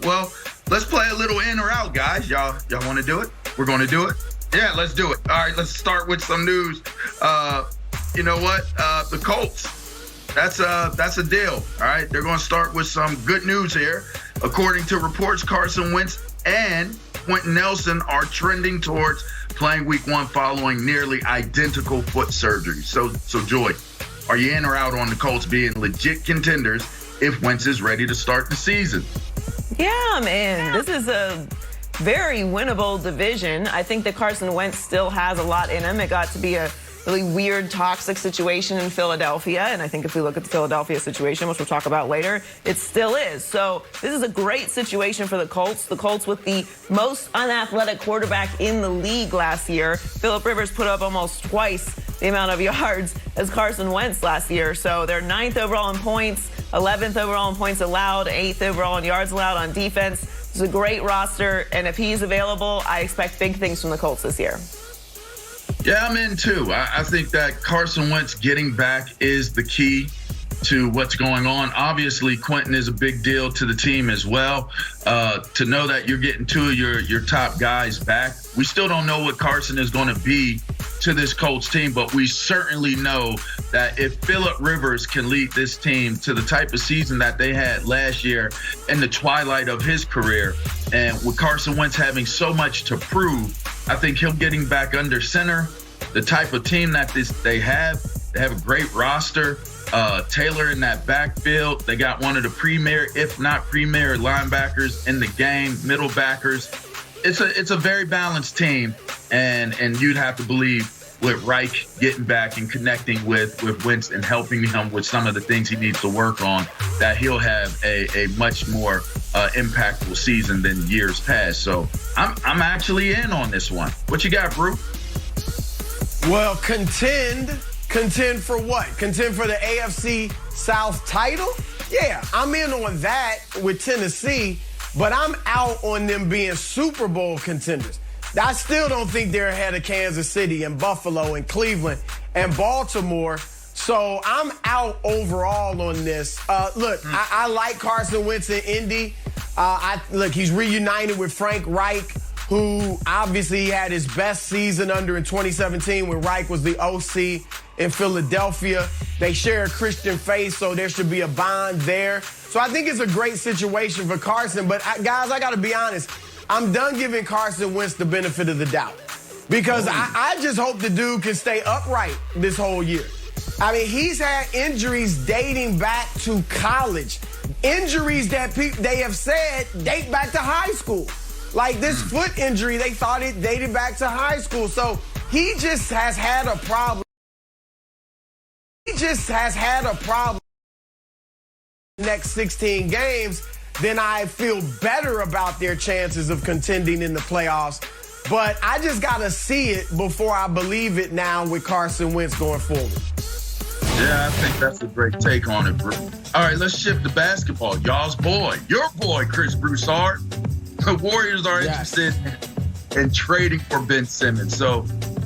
Well, let's play a little in or out, guys. Y'all want to do it? We're going to do it? Yeah, let's do it. All right, let's start with some news. You know what? The Colts, that's a deal. All right, they're going to start with some good news here. According to reports, Carson Wentz and Quentin Nelson are trending towards playing week 1 following nearly identical foot surgery. So Joy, are you in or out on the Colts being legit contenders if Wentz is ready to start the season? Yeah, I'm in. This is a very winnable division. I think that Carson Wentz still has a lot in him. It got to be a really weird, toxic situation in Philadelphia. And I think if we look at the Philadelphia situation, which we'll talk about later, it still is. So this is a great situation for the Colts. The Colts with the most unathletic quarterback in the league last year. Phillip Rivers put up almost twice the amount of yards as Carson Wentz last year. So they're 9th overall in points, 11th overall in points allowed, 8th overall in yards allowed on defense. It's a great roster, and if he's available, I expect big things from the Colts this year. Yeah, I'm in too. I think that Carson Wentz getting back is the key to what's going on. Obviously, Quentin is a big deal to the team as well. To know that you're getting 2 of your top guys back. We still don't know what Carson is going to be to this Colts team, but we certainly know that if Phillip Rivers can lead this team to the type of season that they had last year in the twilight of his career, and with Carson Wentz having so much to prove, I think him getting back under center, the type of team that they have a great roster. Taylor in that backfield, they got one of the premier, if not premier, linebackers in the game, middle backers. It's a very balanced team, and you'd have to believe with Wright getting back and connecting with Wentz and helping him with some of the things he needs to work on, that he'll have a much more impactful season than years past. So I'm actually in on this one. What you got, Brew? Well, contend for what? Contend for the AFC South title? Yeah, I'm in on that with Tennessee, but I'm out on them being Super Bowl contenders. I still don't think they're ahead of Kansas City and Buffalo and Cleveland and Baltimore. So I'm out overall on this. Look, I like Carson Wentz in Indy. Look, he's reunited with Frank Wright, who obviously had his best season under in 2017 when Wright was the OC in Philadelphia. They share a Christian faith, so there should be a bond there. So I think it's a great situation for Carson. But, guys, I got to be honest. I'm done giving Carson Wentz the benefit of the doubt because I just hope the dude can stay upright this whole year. I mean, he's had injuries dating back to college, injuries that they have said date back to high school. Like this foot injury, they thought it dated back to high school. So he just has had a problem. Next 16 games, then I feel better about their chances of contending in the playoffs. But I just got to see it before I believe it now with Carson Wentz going forward. Yeah, I think that's a great take on it, Brew. All right, let's shift to basketball. Y'all's boy, your boy, Chris Broussard. The Warriors are interested in trading for Ben Simmons. So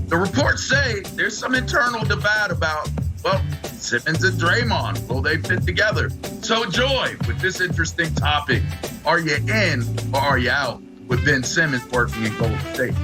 the reports say there's some internal debate about, well, Simmons and Draymond, will they fit together? So, Joy, with this interesting topic, are you in or are you out with Ben Simmons working in Golden State?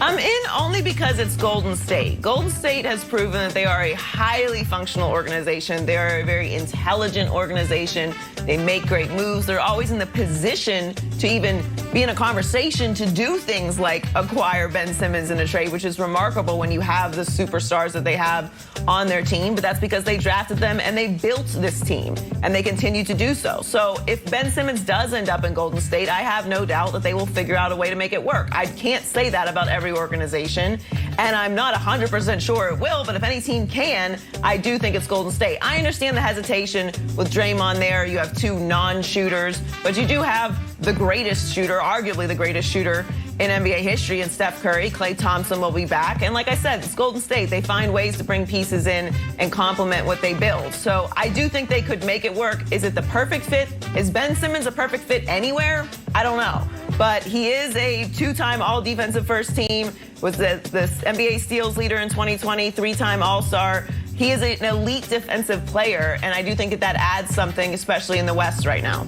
I'm in only because it's Golden State. Golden State has proven that they are a highly functional organization. They are a very intelligent organization. They make great moves. They're always in the position to even be in a conversation to do things like acquire Ben Simmons in a trade, which is remarkable when you have the superstars that they have on their team. But that's because they drafted them and they built this team, and they continue to do so. So if Ben Simmons does end up in Golden State, I have no doubt that they will figure out a way to make it work. I can't say that about every organization, and I'm not 100% sure it will, but if any team can, I do think it's Golden State. I understand the hesitation with Draymond there. You have 2 non-shooters, but you do have the greatest shooter, arguably the greatest shooter in NBA history, in Steph Curry. Klay Thompson will be back. And like I said, it's Golden State. They find ways to bring pieces in and complement what they build. So I do think they could make it work. Is it the perfect fit? Is Ben Simmons a perfect fit anywhere? I don't know. But he is a 2-time all-defensive first team, was the NBA steals leader in 2020, 3-time All-Star. He is an elite defensive player, and I do think that adds something, especially in the West right now.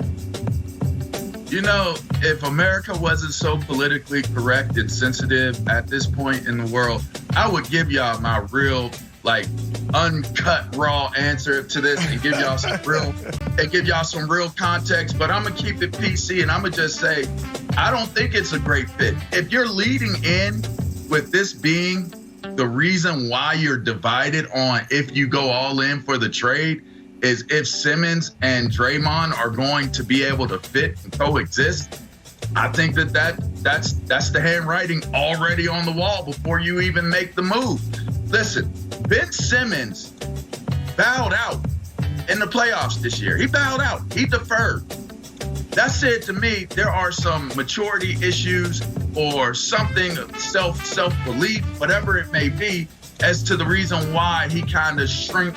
You know, if America wasn't so politically correct and sensitive at this point in the world, I would give y'all my real, uncut, raw answer to this and give y'all some real context. But I'm gonna keep it PC and I'm gonna just say, I don't think it's a great fit. If you're leading in with this being the reason why you're divided on if you go all in for the trade is if Simmons and Draymond are going to be able to fit and coexist, I think that's the handwriting already on the wall before you even make the move. Listen, Ben Simmons bowed out in the playoffs this year. He bowed out. He deferred. That said to me, there are some maturity issues or something, self-belief, whatever it may be, as to the reason why he kind of shrank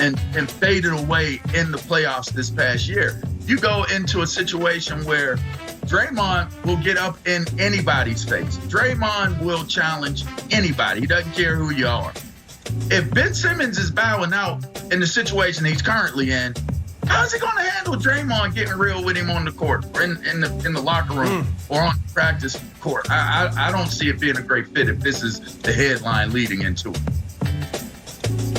and faded away in the playoffs this past year. You go into a situation where Draymond will get up in anybody's face. Draymond will challenge anybody. He doesn't care who you are. If Ben Simmons is bowing out in the situation he's currently in, how's he going to handle Draymond getting real with him on the court or in the locker room or on the practice court? I don't see it being a great fit if this is the headline leading into it.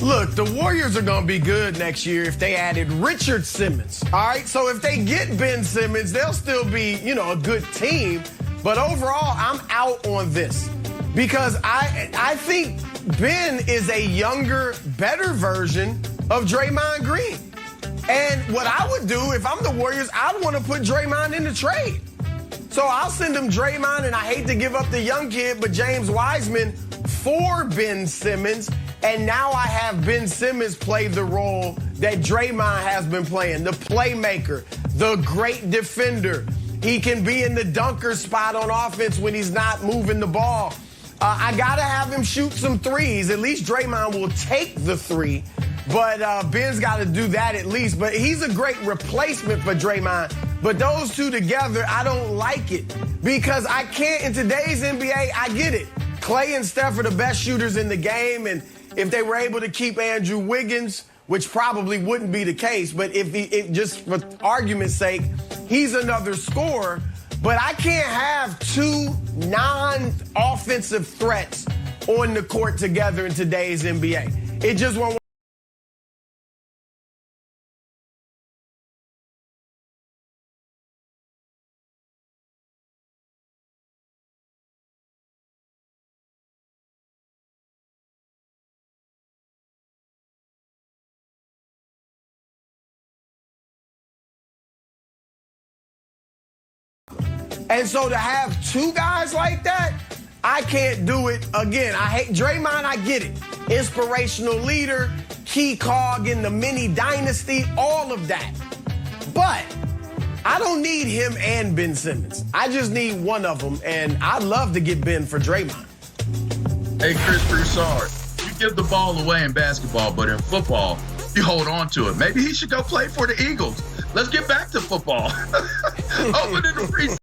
Look, the Warriors are going to be good next year if they added Richard Simmons. All right, so if they get Ben Simmons, they'll still be, a good team. But overall, I'm out on this because I think Ben is a younger, better version of Draymond Green. And what I would do if I'm the Warriors, I'd want to put Draymond in the trade. So I'll send him Draymond, and I hate to give up the young kid, but James Wiseman for Ben Simmons. And now I have Ben Simmons play the role that Draymond has been playing, the playmaker, the great defender. He can be in the dunker spot on offense when he's not moving the ball. I got to have him shoot some threes. At least Draymond will take the three. But Ben's got to do that at least. But he's a great replacement for Draymond. But those two together, I don't like it. Because I can't, in today's NBA, I get it. Clay and Steph are the best shooters in the game. And if they were able to keep Andrew Wiggins, which probably wouldn't be the case, but if just for argument's sake, he's another scorer. But I can't have two non-offensive threats on the court together in today's NBA. It just won't. And so to have two guys like that, I can't do it again. I hate Draymond, I get it. Inspirational leader, key cog in the mini dynasty, all of that. But I don't need him and Ben Simmons. I just need one of them, and I'd love to get Ben for Draymond. Hey, Chris Broussard, you give the ball away in basketball, but in football, you hold on to it. Maybe he should go play for the Eagles. Let's get back to football. Open in the preseason.